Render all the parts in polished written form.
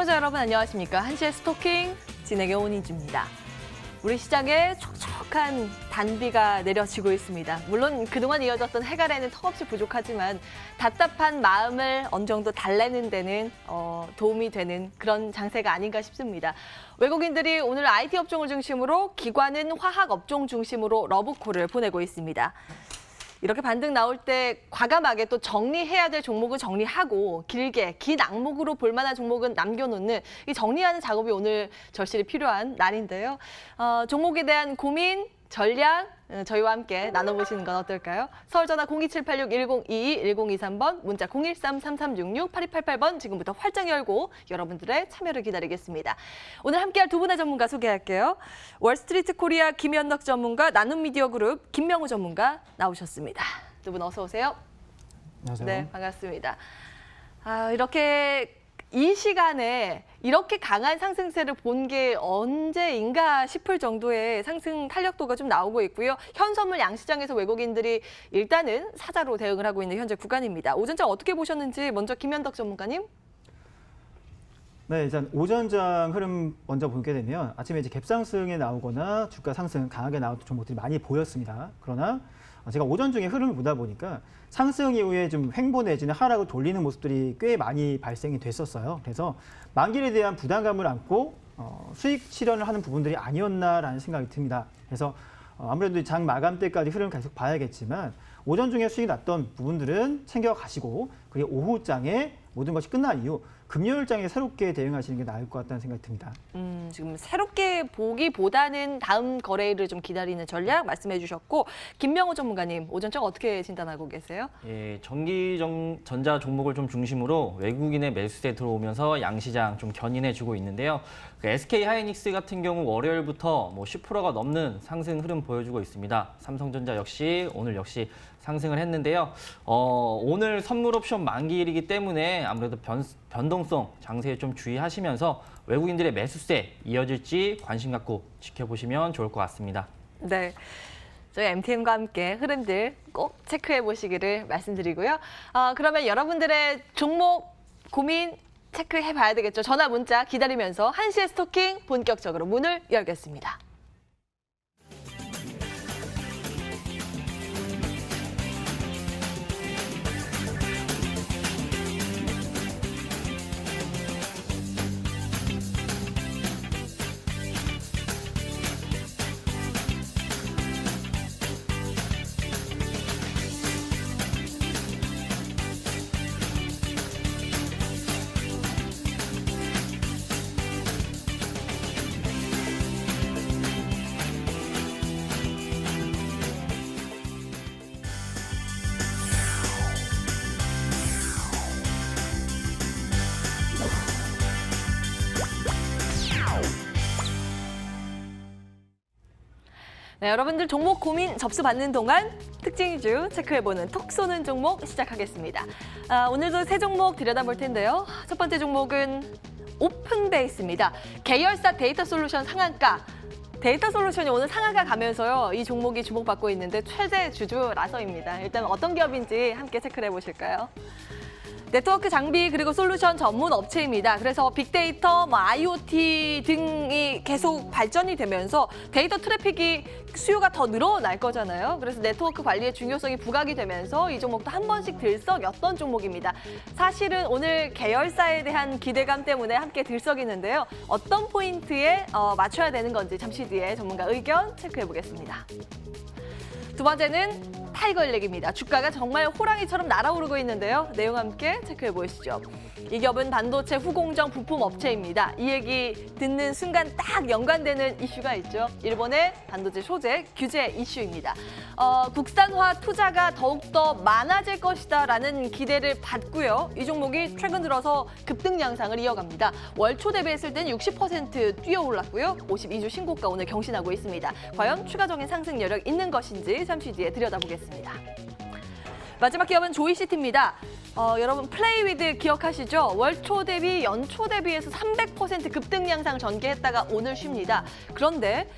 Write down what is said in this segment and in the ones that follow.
시청자 여러분 안녕하십니까. 한시의 스토킹 진행의 온희주입니다. 우리 시장에 촉촉한 단비가 내려지고 있습니다. 물론 그동안 이어졌던 해갈에는 턱없이 부족하지만 답답한 마음을 어느 정도 달래는 데는 도움이 되는 그런 장세가 아닌가 싶습니다. 외국인들이 오늘 IT 업종을 중심으로 기관은 화학 업종 중심으로 러브콜을 보내고 있습니다. 이렇게 반등 나올 때 과감하게 또 정리해야 될 종목은 정리하고 길게 긴 악목으로 볼 만한 종목은 남겨놓는 이 정리하는 작업이 오늘 절실히 필요한 날인데요. 종목에 대한 고민, 전략 저희와 함께 나눠보시는 건 어떨까요? 서울전화 02786-1022, 1023번, 문자 013-3366-8288번 지금부터 활짝 열고 여러분들의 참여를 기다리겠습니다. 오늘 함께할 두 분의 전문가 소개할게요. 월스트리트 코리아 김현덕 전문가, 나눔미디어그룹 김명우 전문가 나오셨습니다. 두 분 어서 오세요. 안녕하세요. 네, 반갑습니다. 이렇게 이 시간에 이렇게 강한 상승세를 본 게 언제인가 싶을 정도의 상승 탄력도가 좀 나오고 있고요. 현선물 양시장에서 외국인들이 일단은 사자로 대응을 하고 있는 현재 구간입니다. 오전장 어떻게 보셨는지 먼저 김현덕 전문가님. 네, 일단 오전장 흐름 먼저 보게 되면 아침에 이제 갭상승에 나오거나 주가 상승 강하게 나왔던 종목들이 많이 보였습니다. 그러나 제가 오전 중에 흐름을 보다 보니까 상승 이후에 좀 횡보 내지는 하락을 돌리는 모습들이 꽤 많이 발생이 됐었어요. 그래서 만기에 대한 부담감을 안고 수익 실현을 하는 부분들이 아니었나라는 생각이 듭니다. 그래서 아무래도 장 마감 때까지 흐름 계속 봐야겠지만 오전 중에 수익이 났던 부분들은 챙겨가시고 그리고 오후장에 모든 것이 끝난 이후 금요일장에 새롭게 대응하시는 게 나을 것 같다는 생각이 듭니다. 지금 새롭게 보기보다는 다음 거래일을 좀 기다리는 전략 말씀해 주셨고 김명우 전문가님 오전장 어떻게 진단하고 계세요? 예, 전자 종목을 좀 중심으로 외국인의 매수세 들어오면서 양시장 좀 견인해주고 있는데요. SK 하이닉스 같은 경우 월요일부터 10%가 넘는 상승 흐름 보여주고 있습니다. 삼성전자 역시 오늘 역시 상승을 했는데요. 오늘 선물 옵션 만기일이기 때문에 아무래도 변동성 장세에 좀 주의하시면서 외국인들의 매수세 이어질지 관심 갖고 지켜보시면 좋을 것 같습니다. 네. 저희 MTM과 함께 흐름들 꼭 체크해 보시기를 말씀드리고요. 그러면 여러분들의 종목 고민 체크해 봐야 되겠죠. 전화 문자 기다리면서 한시의 스토킹 본격적으로 문을 열겠습니다. 네, 여러분들 종목 고민 접수받는 동안 특징 위주 체크해보는 톡 쏘는 종목 시작하겠습니다. 오늘도 세 종목 들여다볼 텐데요. 첫 번째 종목은 오픈베이스입니다. 계열사 데이터 솔루션 상한가. 데이터 솔루션이 오늘 상한가 가면서요. 이 종목이 주목받고 있는데 최대 주주라서입니다. 일단 어떤 기업인지 함께 체크를 해보실까요? 네트워크 장비 그리고 솔루션 전문 업체입니다. 그래서 빅데이터, IoT 등이 계속 발전이 되면서 데이터 트래픽이 수요가 더 늘어날 거잖아요. 그래서 네트워크 관리의 중요성이 부각이 되면서 이 종목도 한 번씩 들썩였던 종목입니다. 사실은 오늘 계열사에 대한 기대감 때문에 함께 들썩이는데요. 어떤 포인트에 맞춰야 되는 건지 잠시 뒤에 전문가 의견 체크해 보겠습니다. 두 번째는 타이거일렉입니다. 주가가 정말 호랑이처럼 날아오르고 있는데요. 내용 함께 체크해 보시죠. 이 기업은 반도체 후공정 부품 업체입니다. 이 얘기 듣는 순간 딱 연관되는 이슈가 있죠. 일본의 반도체 소재 규제 이슈입니다. 국산화 투자가 더욱더 많아질 것이다라는 기대를 받고요. 이 종목이 최근 들어서 급등 양상을 이어갑니다. 월초 대비했을 땐 60% 뛰어올랐고요. 52주 신고가 오늘 경신하고 있습니다. 과연 추가적인 상승 여력 있는 것인지 잠시 뒤에 들여다보겠습니다. 마지막 기업은 조이시티입니다. 여러분 플레이위드 기억하시죠? 월초 대비 연초 대비해서 300% 급등 양상 전개했다가 오늘 쉽니다. 그런데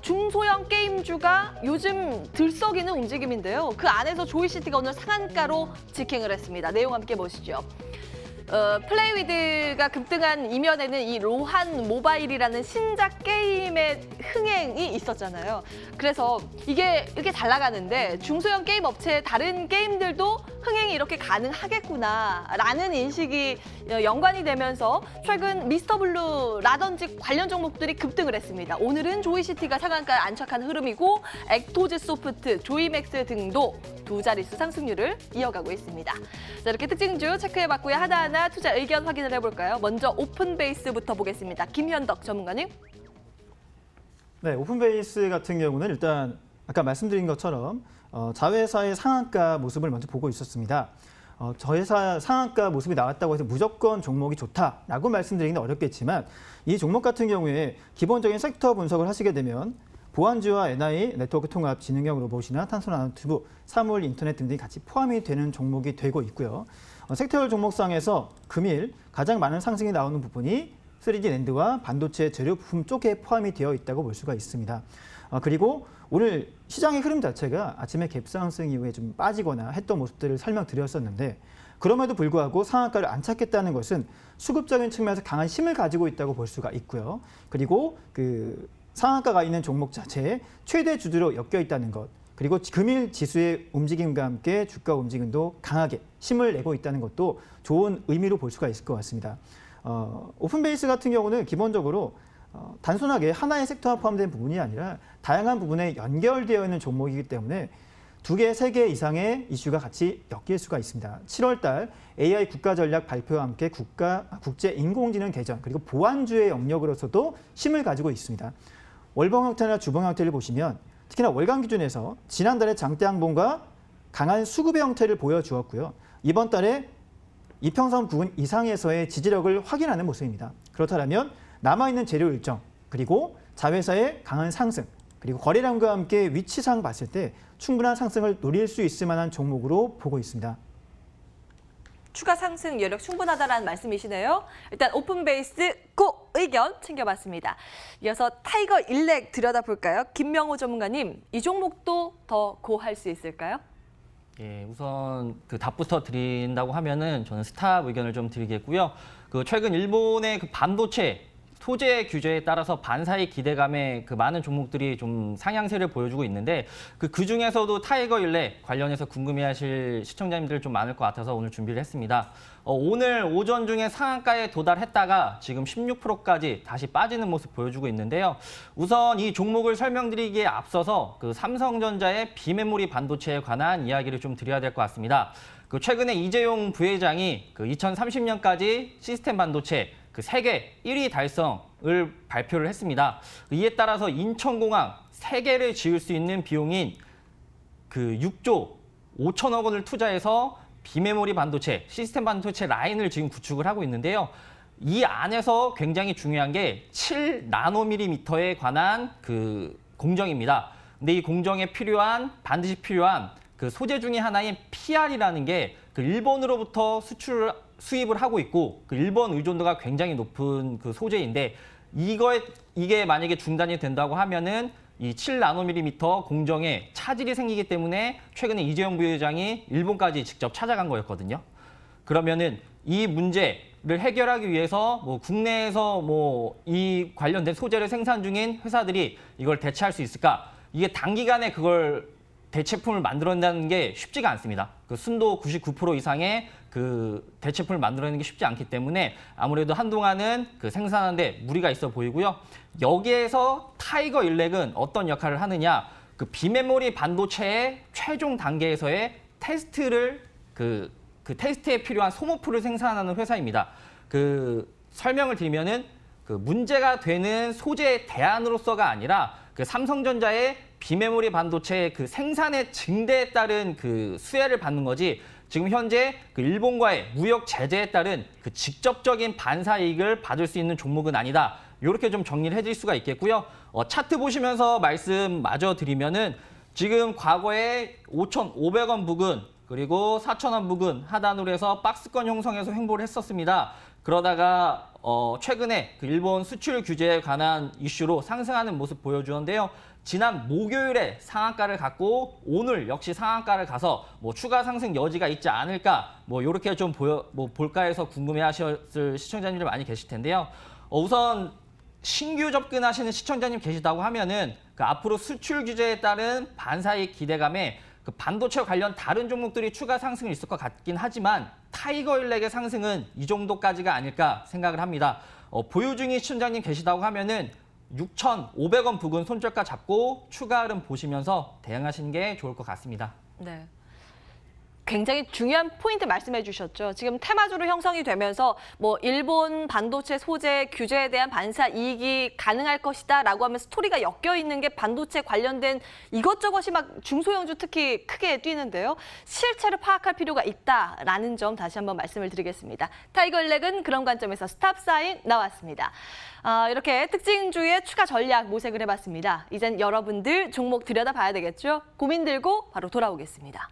중소형 게임주가 요즘 들썩이는 움직임인데요. 그 안에서 조이시티가 오늘 상한가로 직행을 했습니다. 내용 함께 보시죠. 플레이위드가 급등한 이면에는 이 로한 모바일이라는 신작 게임의 흥행이 있었잖아요. 그래서 이게 잘 나가는데 중소형 게임 업체의 다른 게임들도 흥행이 이렇게 가능하겠구나라는 인식이 연관이 되면서 최근 미스터블루라든지 관련 종목들이 급등을 했습니다. 오늘은 조이시티가 상한가에 안착한 흐름이고 액토즈 소프트, 조이맥스 등도 두 자릿수 상승률을 이어가고 있습니다. 자, 이렇게 특징주 체크해봤고요. 하나하나 투자 의견 확인을 해볼까요? 먼저 오픈베이스부터 보겠습니다. 김현덕 전문가님. 네, 오픈베이스 같은 경우는 일단 아까 말씀드린 것처럼 자회사의 상한가 모습을 먼저 보고 있었습니다. 저회사 상한가 모습이 나왔다고 해서 무조건 종목이 좋다라고 말씀드리기는 어렵겠지만 이 종목 같은 경우에 기본적인 섹터 분석을 하시게 되면 보안주와 NI, 네트워크 통합, 지능형 로봇이나 탄소 나노튜브, 사물, 인터넷 등등이 같이 포함이 되는 종목이 되고 있고요. 섹터별 종목상에서 금일 가장 많은 상승이 나오는 부분이 3D 낸드와 반도체 재료 부품 쪽에 포함이 되어 있다고 볼 수가 있습니다. 그리고 오늘 시장의 흐름 자체가 아침에 갭상승 이후에 좀 빠지거나 했던 모습들을 설명드렸었는데 그럼에도 불구하고 상한가를 안착했다는 것은 수급적인 측면에서 강한 힘을 가지고 있다고 볼 수가 있고요. 그리고 그 상한가가 있는 종목 자체에 최대 주주로 엮여 있다는 것, 그리고 금일 지수의 움직임과 함께 주가 움직임도 강하게 힘을 내고 있다는 것도 좋은 의미로 볼 수가 있을 것 같습니다. 오픈베이스 같은 경우는 기본적으로 단순하게 하나의 섹터와 포함된 부분이 아니라 다양한 부분에 연결되어 있는 종목이기 때문에 2개, 3개 이상의 이슈가 같이 엮일 수가 있습니다. 7월 달 AI 국가 전략 발표와 함께 국제 인공지능 개전 그리고 보안주의 영역으로서도 힘을 가지고 있습니다. 월봉 형태나 주봉 형태를 보시면 특히나 월간 기준에서 지난달에 장대 항봉과 강한 수급의 형태를 보여주었고요. 이번 달에 이평선 부근 이상에서의 지지력을 확인하는 모습입니다. 그렇다면 남아있는 재료 일정, 그리고 자회사의 강한 상승, 그리고 거래량과 함께 위치상 봤을 때 충분한 상승을 노릴 수 있을 만한 종목으로 보고 있습니다. 추가 상승 여력 충분하다라는 말씀이시네요. 일단 오픈베이스 고 의견 챙겨봤습니다. 이어서 타이거 일렉 들여다볼까요? 김명호 전문가님, 이 종목도 더 고할 수 있을까요? 예, 우선 그 답부터 드린다고 하면은 저는 스탑 의견을 좀 드리겠고요. 그 최근 일본의 그 반도체 소재 규제에 따라서 반사의 기대감에 그 많은 종목들이 좀 상향세를 보여주고 있는데 그 중에서도 타이거 일렉 관련해서 궁금해하실 시청자님들 좀 많을 것 같아서 오늘 준비를 했습니다. 오늘 오전 중에 상한가에 도달했다가 지금 16%까지 다시 빠지는 모습 보여주고 있는데요. 우선 이 종목을 설명드리기에 앞서서 그 삼성전자의 비메모리 반도체에 관한 이야기를 좀 드려야 될 것 같습니다. 그 최근에 이재용 부회장이 그 2030년까지 시스템 반도체 그 세계 1위 달성을 발표를 했습니다. 이에 따라서 인천공항 3개를 지을 수 있는 비용인 그 6조 5천억 원을 투자해서 비메모리 반도체, 시스템 반도체 라인을 지금 구축을 하고 있는데요. 이 안에서 굉장히 중요한 게 7나노미리미터에 관한 그 공정입니다. 근데 이 공정에 반드시 필요한 그 소재 중에 하나인 PR이라는 게 그 일본으로부터 수입을 하고 있고 그 일본 의존도가 굉장히 높은 그 소재인데 이게 만약에 중단이 된다고 하면은 이 7나노미리미터 공정에 차질이 생기기 때문에 최근에 이재용 부회장이 일본까지 직접 찾아간 거였거든요. 그러면은 이 문제를 해결하기 위해서 뭐 국내에서 뭐 이 관련된 소재를 생산 중인 회사들이 이걸 대체할 수 있을까? 이게 단기간에 그걸 대체품을 만들어낸다는 게 쉽지가 않습니다. 그 순도 99% 이상의 그 대체품을 만들어내는 게 쉽지 않기 때문에 아무래도 한동안은 그 생산하는데 무리가 있어 보이고요. 여기에서 타이거 일렉은 어떤 역할을 하느냐? 그 비메모리 반도체의 최종 단계에서의 테스트를 그 테스트에 필요한 소모품을 생산하는 회사입니다. 그 설명을 드리면은 그 문제가 되는 소재 대안으로서가 아니라 그 삼성전자의 비메모리 반도체 그 생산의 증대에 따른 그 수혜를 받는 거지 지금 현재 그 일본과의 무역 제재에 따른 그 직접적인 반사 이익을 받을 수 있는 종목은 아니다. 이렇게 좀 정리를 해드릴 수가 있겠고요. 차트 보시면서 말씀 마저 드리면은 지금 과거에 5,500원 부근 그리고 4,000원 부근 하단으로 해서 박스권 형성해서 횡보를 했었습니다. 그러다가 최근에 그 일본 수출 규제에 관한 이슈로 상승하는 모습 보여주는데요. 지난 목요일에 상한가를 갔고 오늘 역시 상한가를 가서 뭐 추가 상승 여지가 있지 않을까 뭐 이렇게 좀 볼까 해서 궁금해하셨을 시청자님들 많이 계실 텐데요. 우선 신규 접근하시는 시청자님 계시다고 하면은 그 앞으로 수출 규제에 따른 반사익 기대감에 그 반도체 관련 다른 종목들이 추가 상승이 있을 것 같긴 하지만 타이거일렉의 상승은 이 정도까지가 아닐까 생각을 합니다. 보유 중인 시청자님 계시다고 하면은 6,500원 부근 손절가 잡고 추가 흐름 보시면서 대응하시는 게 좋을 것 같습니다. 네. 굉장히 중요한 포인트 말씀해 주셨죠. 지금 테마주로 형성이 되면서 뭐 일본 반도체 소재 규제에 대한 반사 이익이 가능할 것이다라고 하면 스토리가 엮여 있는 게 반도체 관련된 이것저것이 막 중소형주 특히 크게 뛰는데요. 실체를 파악할 필요가 있다라는 점 다시 한번 말씀을 드리겠습니다. 타이거일렉은 그런 관점에서 스탑 사인 나왔습니다. 이렇게 특징주의 추가 전략 모색을 해봤습니다. 이젠 여러분들 종목 들여다봐야 되겠죠? 고민 들고 바로 돌아오겠습니다.